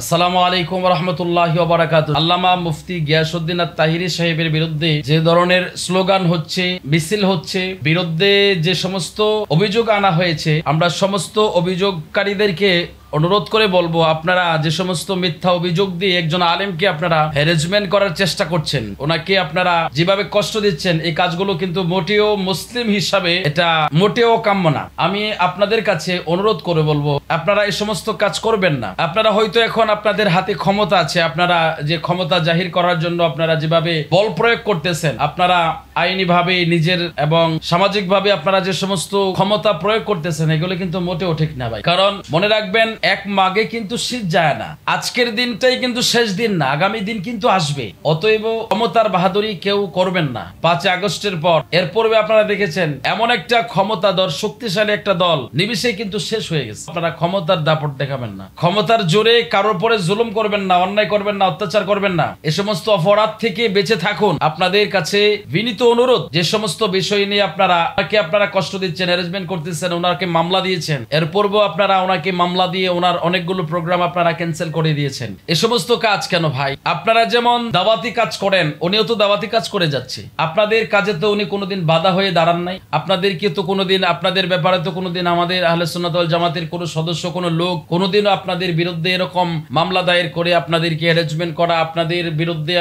আসসালামু আলাইকুম রহমতুল্লাহি ওয়া বারাকাতুহু। আল্লামা মুফতি গিয়াসউদ্দিন আত-তাহিরি সাহেবের বিরুদ্ধে যে ধরনের স্লোগান হচ্ছে, মিছিল হচ্ছে, বিরুদ্ধে যে সমস্ত অভিযোগ আনা হয়েছে, আমরা সমস্ত অভিযোগকারীদেরকে অনুরোধ করে বলবো, আপনারা যে সমস্ত মিথ্যা অভিযোগ দিয়ে একজন আলেমকে আপনারা হ্যারাসমেন্ট করার চেষ্টা করছেন, ওনাকে আপনারা যেভাবে কষ্ট দিচ্ছেন, এই কাজগুলো কিন্তু মোটেও মুসলিম হিসাবে এটা মোটেও কাম্য না। আমি আপনাদের কাছে অনুরোধ করে বলবো, আপনারা এই সমস্ত কাজ করবেন না। আপনারা হয়তো এখন আপনাদের হাতে ক্ষমতা আছে, আপনারা যে ক্ষমতা জাহির করার জন্য আপনারা যেভাবে বল প্রয়োগ করতেছেন, আপনারা আইনি ভাবে নিজের এবং সামাজিক ভাবে আপনারা যে সমস্ত ক্ষমতা প্রয়োগ করতেছেন, এগুলো কিন্তু মোটেও ঠিক না ভাই। কারণ মনে রাখবেন, এক মাঘে কিন্তু শীত যায় না। আজকের দিনটাই কিন্তু শেষ দিন না, আগামী দিন কিন্তু আসবে। অতএব ক্ষমতার বাহাদুরি কেউ করবেন না। 5 আগস্টের পর এর পূর্বে আপনারা দেখেছেন এমন একটা ক্ষমতাধর শক্তিশালী একটা দল নিমিষে কিন্তু শেষ হয়ে গেছে। আপনারা ক্ষমতার দাপট দেখাবেন না, ক্ষমতার জোরে কারোর পরে জুলুম করবেন না, অন্যায় করবেন না, অত্যাচার করবেন না। এ সমস্ত অপরাধ থেকে বেঁচে থাকুন। আপনাদের কাছে বিনীত অনুরোধ, যে সমস্ত বিষয় নিয়ে আপনারা কষ্ট দিচ্ছেন, হ্যারাসমেন্ট করতেছেন, ওনাকে মামলা দিয়েছেন, এর পূর্বে আপনারা ওনাকে মামলা দিয়ে ওনার অনেকগুলো প্রোগ্রাম আপনারা ক্যান্সেল করে দিয়েছেন। এ সমস্ত কাজ কেন ভাই? আপনারা যেমন দাওয়াতি কাজ করেন, উনিও তো দাওয়াতি কাজ করে যাচ্ছে। আপনাদের কাজে তো উনি কোনোদিন বাধা হয়ে দাঁড়ান নাই। আপনাদেরকে তো কোনোদিন, আপনাদের ব্যাপারে তো কোনোদিন আমাদের আহলে সুন্নাত ওয়াল জামাতের কোনো সদস্য, কোনো লোক কোনোদিনও আপনাদের বিরুদ্ধে এরকম মামলা দায়ের করে আপনাদেরকে হ্যারাসমেন্ট করা, আপনাদের বিরুদ্ধে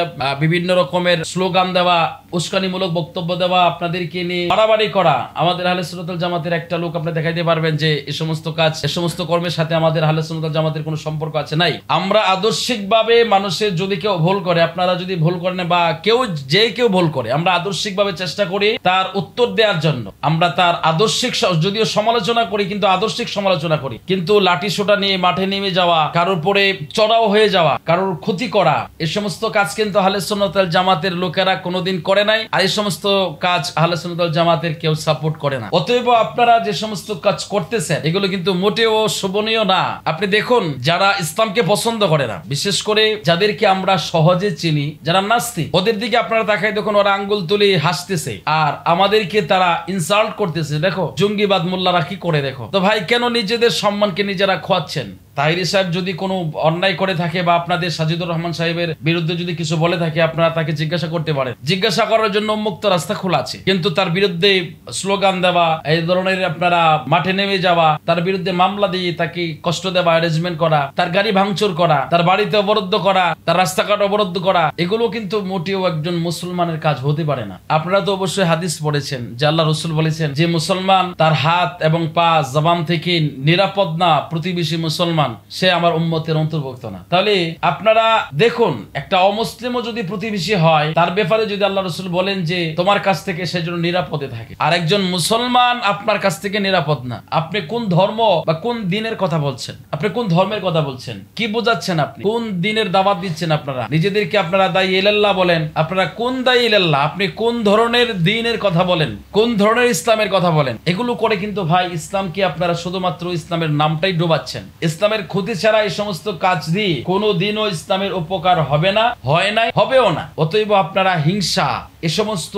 বিভিন্ন রকমের স্লোগান দেওয়া, উস্কানিমূলক বক্তব্য দেওয়া, আপনাদেরকে নিয়ে বাড়াবাড়ি করা, আমাদের আহলে সুন্নাত ওয়াল জামাতের একটা লোক আপনি দেখাইতে পারবেন যে এই সমস্ত কাজ, এই সমস্ত কর্মের সাথে আমাদের আহলে সুন্নাত ওয়াল জামাতের কোনো সম্পর্ক আছে? নাই। আমরা আদর্শিকভাবে মানুষের যদি কেউ ভুল করে, আপনারা যদি ভুল করেন বা কেউ ভুল করে, আমরা আদর্শিকভাবে চেষ্টা করি তার উত্তর দেওয়ার জন্য। আমরা তার আদর্শিক, যদিও সমালোচনা করি কিন্তু আদর্শিক সমালোচনা করি, কিন্তু লাঠি সোটা নিয়ে মাঠে নেমে যাওয়া, কারোর পরে চড়াও হয়ে যাওয়া, কারোর ক্ষতি করা, এই সমস্ত কাজ কিন্তু আহলে সুন্নাত ওয়াল জামাতের লোকেরা কোনোদিন করে নাই। আর এই সমস্ত কাজ আহলে সুন্নাত ওয়াল জামাতের কেউ সাপোর্ট করে না। অতএব আপনারা যে সমস্ত কাজ করতেছেন, এগুলো কিন্তু মোটেও শোভনীয় না। আপনি দেখুন, যারা ইসলামকে পছন্দ করে না, বিশেষ করে যাদেরকে আমরা সহজে চিনি, যারা নাস্তিক, ওদের দিকে আপনারা তাকাই দেখুন, ওরা আঙ্গুল তুলে হাসতেছে আর আমাদেরকে তারা ইনসাল্ট করতেছে। দেখো জঙ্গিবাদ মোল্লারা কি করে, দেখো তো ভাই, কেন নিজেদের সম্মানকে নিজেরা খোয়াচ্ছেন? তাহিরি সাহেব যদি কোনো অন্যায় করে থাকে বা আপনাদের সাজিদুর রহমান সাহেবের বিরুদ্ধে যদি কিছু বলে থাকে, আপনারা তাকে জিজ্ঞাসা করতে পারেন। জিজ্ঞাসা করার জন্য উন্মুক্ত রাস্তা খোলা আছে। কিন্তু তার বিরুদ্ধে স্লোগান দেওয়া, এই ধরনের আপনারা মাঠে নেমে যাওয়া, তার বিরুদ্ধে মামলা দিয়ে তাকে কষ্ট দেওয়া, হ্যারাসমেন্ট করা, তার গাড়ি ভাঙচুর করা, তার বাড়িতে অবরুদ্ধ করা, তার রাস্তাঘাট অবরুদ্ধ করা, এগুলো কিন্তু মোটেও একজন মুসলমানের কাজ হতে পারে না। আপনারা তো অবশ্যই হাদিস পড়েছেন যে আল্লাহ রাসূল বলেছেন, যে মুসলমান তার হাত এবং পা জবান থেকে নিরাপদ না প্রতিবেশী মুসলমান, সে আমার উম্মতের অন্তর্ভুক্ত না। তাহলে আপনারা দেখুন, একটা অমুসলিমও যদি প্রতিবেশী হয়, তার ব্যাপারে যদি আল্লাহ রাসূল বলেন যে তোমার কাছ থেকে সে যেন নিরাপদে থাকে, আর একজন মুসলমান আপনার কাছ থেকে নিরাপদ না, আপনি কোন ধর্ম বা কোন দিনের কথা বলছেন? আপনি কোন ধর্মের কথা বলছেন? কি বোঝাচ্ছেন? আপনি কোন দিনের দাওয়াত দিচ্ছেন? আপনারা নিজেদেরকে আপনারা দায়ী ইলাল্লাহ বলেন, আপনারা কোন দায়ী ইলাল্লাহ? আপনি কোন ধরনের দিনের কথা বলেন? কোন ধরনের ইসলামের কথা বলেন? এগুলো করে কিন্তু ভাই ইসলামকে আপনারা শুধুমাত্র ইসলামের নামটাই ডোবাচ্ছেন। ইসলামের ক্ষতি ছাড়া এই সমস্ত কাজ দিয়ে কোনোদিনও ইসলামের উপকার হবে না, হয় নাই, হবেও না। অতএব আপনারা হিংসা, এ সমস্ত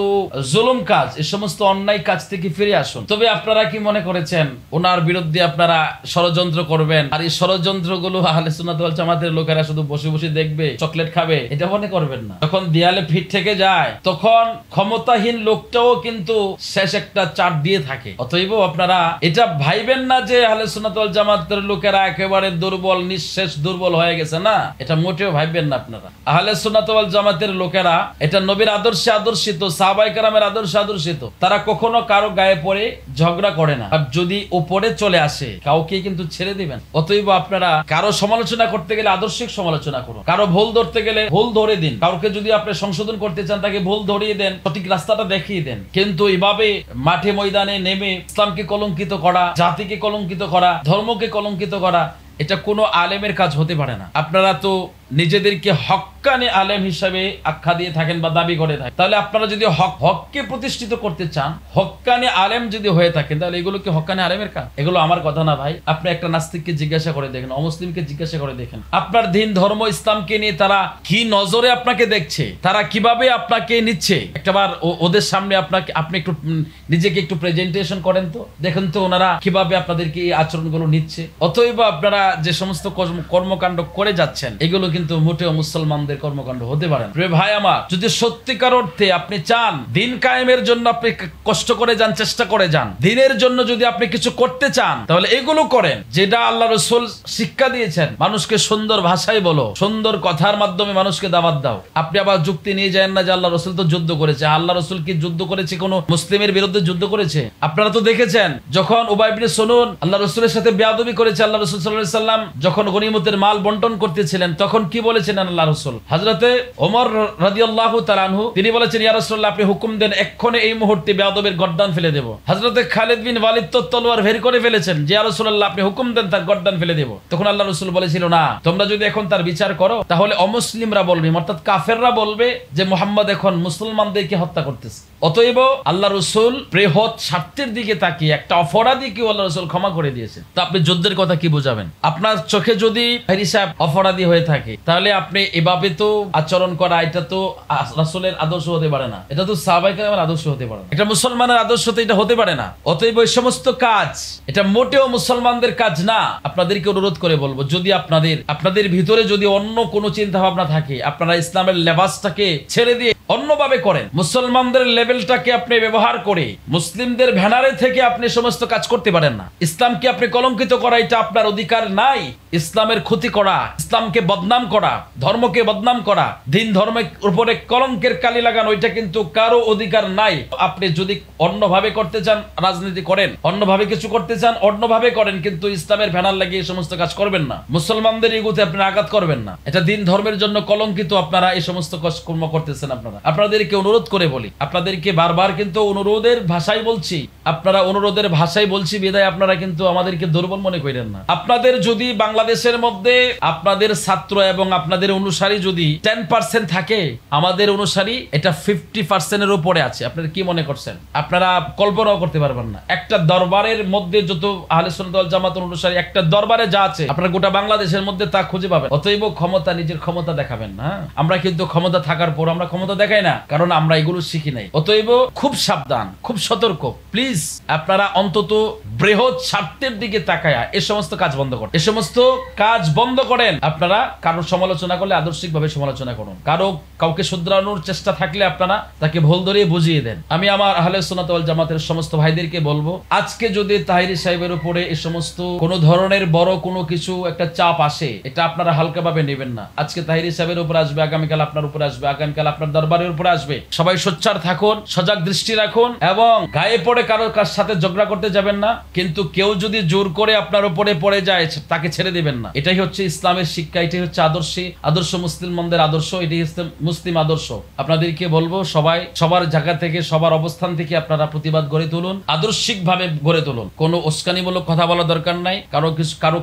জুলুম কাজ, এ সমস্ত অন্যায় কাজ থেকে ফিরে আসুন। তবে আপনারা কি মনে করেছেন ওনার বিরুদ্ধে আপনারা ষড়যন্ত্র করবেন, আর এই ষড়যন্ত্রগুলো আহলে সুন্নাত ওয়াল জামাতের লোকেরা শুধু বসে বসে দেখবে, চকলেট খাবে? এটা মনে করবেন না। যখন দেয়ালে পিঠ থেকে যায়, তখন ক্ষমতাহীন লোকটাও কিন্তু শেষ একটা চাট দিয়ে থাকে। অতএব আপনারা এটা ভাইবেন না যে আহলে সুন্নাত ওয়াল জামাতের লোকেরা একেবারে দুর্বল, নিঃশেষ দুর্বল হয়ে গেছে। না, এটা মোটেও ভাববেন না আপনারা। আহলে সুন্নাত ওয়াল জামাতের লোকেরা এটা নবীর আদর্শে আদর্শিত, সাহাবায়ে কেরামের আদর্শে আদর্শিত। তারা কখনো কারো গায়ে পড়ে ঝগড়া করে না, আর যদি উপরে চলে আসে কাউকে কিন্তু ছেড়ে দিবেন। অতএব আপনারা কারো সমালোচনা করতে গেলে আদর্শিক সমালোচনা করুন, কারো ভুল ধরতে গেলে ভুল ধরে দিন, কাউকে যদি আপনি সংশোধন করতে চান তাকে ভুল ধরিয়ে দেন, সঠিক রাস্তাটা দেখিয়ে দেন। কিন্তু এভাবে মাঠে ময়দানে নেমে ইসলামকে কলঙ্কিত করা, জাতিকে কলঙ্কিত করা, ধর্মকে কলঙ্কিত করা, এটা কোনো আলেমের কাজ হতে পারে না। আপনারা তো নিজেদেরকে হক্কানি আলেম হিসাবে আখ্যা দিয়ে থাকেন বা দাবি করে থাকেন, তাহলে আপনারা যদি হককে প্রতিষ্ঠিত করতে চান, হক্কানি আলেম যদি হয়ে থাকেন, তাহলে এগুলো কি হক্কানি আলেমের কাজ? এগুলো আমার কথা না ভাই। আপনি একটা নাস্তিককে জিজ্ঞাসা করে দেখেন, অমুসলিমকে জিজ্ঞাসা করে দেখেন, আপনার দিন ধর্ম ইসলামকে নিয়ে তারা কি নজরে আপনাকে দেখছে, তারা কিভাবে আপনাকে নিচ্ছে। একটাবার ওদের সামনে আপনি একটু নিজেকে একটু প্রেজেন্টেশন করেন তো, দেখেন তো ওনারা কিভাবে আপনাদেরকে এই আচরণগুলো নিচ্ছে। অতএব আপনারা যে সমস্ত কর্মকাণ্ড করে যাচ্ছেন, এগুলো কিন্তু মোটেও মুসলমানদের কর্মকাণ্ড হতে পারে না। প্রিয় ভাই আমার, যদি সত্যিকার অর্থে আপনি চান দিন কায়েমের জন্য, আপনি কষ্ট করে যান, চেষ্টা করে যান, দিনের জন্য যদি আপনি কিছু করতে চান, তাহলে এগুলো করেন যেটা আল্লাহ রাসূল শিক্ষা দিয়েছেন। মানুষকে সুন্দর ভাষায় বলো, সুন্দর কথার মাধ্যমে মানুষকে দাওয়াত দাও। আপনি আবার যুক্তি নিয়ে যান না যে আল্লাহ রাসূল তো যুদ্ধ করেছে। আল্লাহ রাসূল কি যুদ্ধ করেছে? কোন মুসলিমের বিরুদ্ধে যুদ্ধ করেছে? আপনারা তো দেখেছেন যখন উবাই ইবনে সুলুল আল্লাহ রাসূলের সাথে বেয়াদবি করেছে, আল্লাহ রাসূল সাল্লাল্লাহু আলাইহি সাল্লাম যখন গনিমতের মাল বন্টন করতেছিলেন, তখন কি বলেছেন আল্লাহ রাসূল? হযরতে ওমর রাদিয়াল্লাহু তাআলা আনহু তিনি বলেছেন, ইয়া রাসূলুল্লাহ, আপনি হুকুম দেন, এক্ষুনি এই মুহূর্তে বেয়াদবের গর্দান ফেলে দেব। হযরতে খালিদ বিন ওয়ালিদ তো তলোয়ার বের করে ফেলেছেন, যে ইয়া রাসূলুল্লাহ, আপনি হুকুম দেন, তার গর্দান ফেলে দেব। তখন আল্লাহ রাসূল বলেছিল, না, তোমরা যদি এখন তার বিচার করো, তাহলে অমুসলিমরা বলবে, অর্থাৎ কাফেররা বলবে যে মুহাম্মদ এখন মুসলমানদেরকে হত্যা করতেছে। অতএব আল্লাহ রাসূল বৃহৎ স্বার্থের দিকে তাকিয়ে একটা অপরাধীকে আল্লাহ রাসূল ক্ষমা করে দিয়েছেন। তো আপনি যুদ্ধের কথা কি বোঝাবেন? আপনার চোখে যদি হারি সাহেব অপরাধী হয়ে থাকে, তাহলে আপনি এভাবে তো আচরণ করা, এটা তো রাসূলের আদর্শ হতে পারে না, এটা তো সাহাবায়ে কেরামের আদর্শ হতে পারে না, এটা মুসলমানের আদর্শ তো এটা হতে পারে না। অতএব এই সমস্ত কাজ এটা মোটেও মুসলমানদের কাজ না। আপনাদেরকে অনুরোধ করে বলবো, যদি আপনাদের ভিতরে যদি অন্য কোনো চিন্তা ভাবনা থাকে, আপনারা ইসলামের লেবাসটাকে ছেড়ে দিয়ে অন্যভাবে করেন, মুসলমানদের লেভেলটাকে আপনি ব্যবহার করে মুসলিমদের ব্যানারে থেকে আপনি সমস্ত কাজ করতে পারেন না। ইসলামকে আপনি কলঙ্কিত করা, এটা আপনার অধিকার নাই। ইসলামের ক্ষতি করা, ইসলামকে বদনাম করা, ধর্মকে বদনাম করা, দিন ধর্মের উপরে কলঙ্কের কালি লাগানো, এটা কিন্তু কারো অধিকার নাই। আপনি যদি অন্যভাবে করতে চান, রাজনীতি করেন, অন্যভাবে কিছু করতে চান, অন্যভাবে করেন, কিন্তু ইসলামের ব্যানার লাগিয়ে এই সমস্ত কাজ করবেন না। মুসলমানদের ইগোতে আপনারা আঘাত করবেন না, এটা দিন ধর্মের জন্য কলঙ্কিত। আপনারা এই সমস্ত কর্ম করতেছেন। আপনাদেরকে অনুরোধ করে বলি, আপনাদেরকে বারবার কিন্তু অনুরোধের ভাষায় বলছি, আপনারা অনুরোধের ভাষায় বলছি বিদায় আপনারা কিন্তু আমাদেরকে দুর্বল মনে করেন না। আপনাদের যদি বাংলাদেশের মধ্যে আপনাদের ছাত্র এবং আপনাদের অনুসারী যদি 10% থাকে, আমাদের অনুসারী এটা 50%-এর উপরে আছে। আপনারা কি মনে করছেন? আপনারা কল্পনাও করতে পারবেন না। একটা দরবারের মধ্যে যত আহলে সুন্নাত ওয়াল জামাতের অনুসারী একটা দরবারে যা আছে, আপনারা গোটা বাংলাদেশের মধ্যে তা খুঁজে পাবেন। অতএব ক্ষমতা, নিজের ক্ষমতা দেখাবেন না। আমরা কিন্তু ক্ষমতা থাকার পর আমরা ক্ষমতা দেখাই না, কারণ আমরা এগুলো শিখি নাই। অতএব খুব সাবধান, খুব সতর্ক। প্লিজ আপনারা অন্তত বৃহৎ স্বার্থের দিকে তাকায়া এ সমস্ত কাজ বন্ধ করেন, এ সমস্ত কাজ বন্ধ করেন। আপনারা কারো সমালোচনা করলে আদর্শিক ভাবে সমালোচনা করুন। কাউকে শুধরানোর চেষ্টা থাকলে আপনারা তাকে ভুল ধরিয়ে বুঝিয়ে দেন। আমি আমার আহলে সুন্নাত ওয়াল জামাতের সমস্ত ভাইদেরকে বলবো, আজকে যদি তাহিরি সাহেবের উপরে এই সমস্ত কোনো ধরনের বড় কোনো কিছু একটা চাপ আসে, এটা আপনারা হালকা ভাবে নেবেন না। আজকে তাহিরি সাহেবের উপর আসবে, আগামীকাল আপনার উপর আসবে, আগামীকাল আপনার দরবারের উপর আসবে। সবাই সোচ্চার থাকুন, সজাগ দৃষ্টি রাখুন এবং গায়ে পড়ে কারোর সাথে ঝগড়া করতে যাবেন না। কিন্তু কেউ যদি জোর করে আপনার উপরে পড়ে যায়, তাকে ছেড়ে দিবেন না। এটাই হচ্ছে ইসলামের শিক্ষা, এটাই হচ্ছে আদর্শ মুসলিমদের আদর্শ, এটাই হচ্ছে মুসলিম আদর্শ। আপনাদেরকে বলবো, সবাই সবার জায়গা থেকে, সবার অবস্থান থেকে আপনারা প্রতিবাদ গড়ে তুলুন, আদর্শিক ভাবে গড়ে তুলুন। কোনো উস্কানিমূলক কথা বলা দরকার নাই। কারো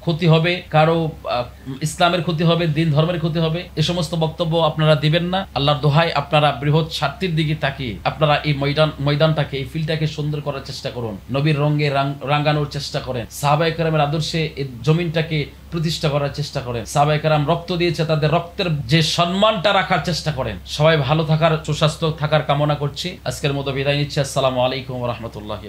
ক্ষতি হবে, কারো ইসলামের ক্ষতি হবে, দিন ধর্মের ক্ষতি হবে, এই সমস্ত বক্তব্য আপনারা দিবেন না। আল্লাহর দোহাই, আপনারা বৃহৎ স্বার্থের দিকে তাকিয়ে আপনারা এই ময়দানটাকে, এই ফিল্ডটাকে সুন্দর করার চেষ্টা করুন, নবীর রঙে রাঙানোর চেষ্টা করেন, সাহাবায়ে কেরামের আদর্শে এই জমিনটাকে প্রতিষ্ঠা করার চেষ্টা করেন। সাহাবায়ে কেরাম রক্ত দিয়েছে, তাদের রক্তের যে সম্মানটা রাখার চেষ্টা করেন। সবাই ভালো থাকার, সুস্বাস্থ্য থাকার কামনা করছি। আজকের মতো বিদায় নিচ্ছি। আসসালামু আলাইকুম ওয়া রাহমাতুল্লাহি।